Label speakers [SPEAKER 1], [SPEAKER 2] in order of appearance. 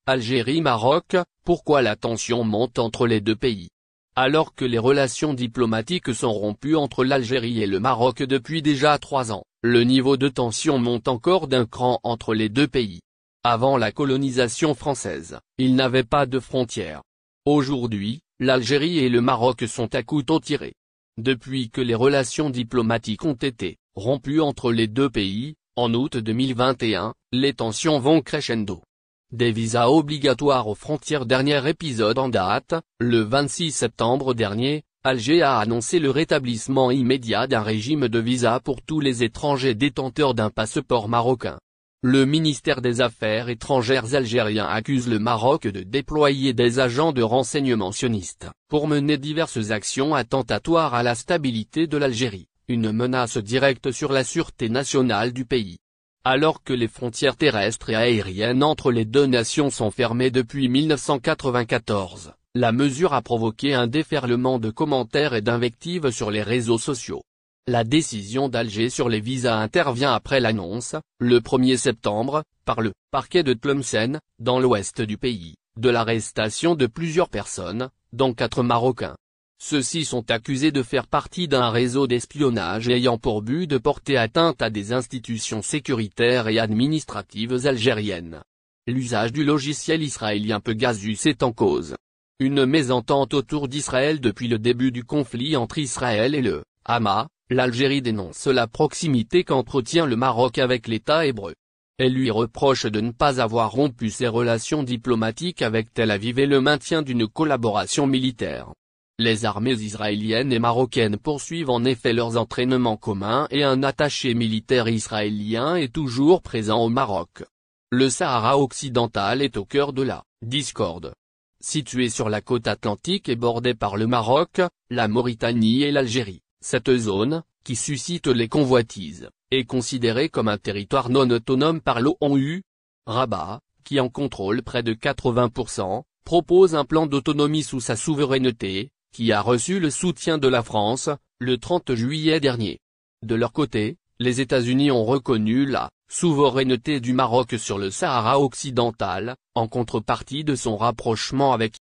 [SPEAKER 1] Algérie-Maroc, pourquoi la tension monte entre les deux pays? Alors que les relations diplomatiques sont rompues entre l'Algérie et le Maroc depuis déjà 3 ans, le niveau de tension monte encore d'un cran entre les deux pays. Avant la colonisation française, ils n'avaient pas de frontières. Aujourd'hui, l'Algérie et le Maroc sont à couteau tiré. Depuis que les relations diplomatiques ont été rompues entre les deux pays, en août 2021, les tensions vont crescendo. Des visas obligatoires aux frontières. Dernier épisode en date, le 26 septembre dernier, Alger a annoncé le rétablissement immédiat d'un régime de visa pour tous les étrangers détenteurs d'un passeport marocain. Le ministère des Affaires étrangères algérien accuse le Maroc de déployer des agents de renseignement sionistes pour mener diverses actions attentatoires à la stabilité de l'Algérie, une menace directe sur la sûreté nationale du pays. Alors que les frontières terrestres et aériennes entre les deux nations sont fermées depuis 1994, la mesure a provoqué un déferlement de commentaires et d'invectives sur les réseaux sociaux. La décision d'Alger sur les visas intervient après l'annonce, le 1er septembre, par le parquet de Tlemcen, dans l'ouest du pays, de l'arrestation de plusieurs personnes, dont 4 Marocains. Ceux-ci sont accusés de faire partie d'un réseau d'espionnage ayant pour but de porter atteinte à des institutions sécuritaires et administratives algériennes. L'usage du logiciel israélien Pegasus est en cause. Une mésentente autour d'Israël depuis le début du conflit entre Israël et le Hamas. L'Algérie dénonce la proximité qu'entretient le Maroc avec l'État hébreu. Elle lui reproche de ne pas avoir rompu ses relations diplomatiques avec Tel Aviv et le maintien d'une collaboration militaire. Les armées israéliennes et marocaines poursuivent en effet leurs entraînements communs et un attaché militaire israélien est toujours présent au Maroc. Le Sahara occidental est au cœur de la discorde. Situé sur la côte atlantique et bordé par le Maroc, la Mauritanie et l'Algérie. Cette zone, qui suscite les convoitises, est considérée comme un territoire non autonome par l'ONU. Rabat, qui en contrôle près de 80%, propose un plan d'autonomie sous sa souveraineté, qui a reçu le soutien de la France, le 30 juillet dernier. De leur côté, les États-Unis ont reconnu la souveraineté du Maroc sur le Sahara occidental, en contrepartie de son rapprochement avec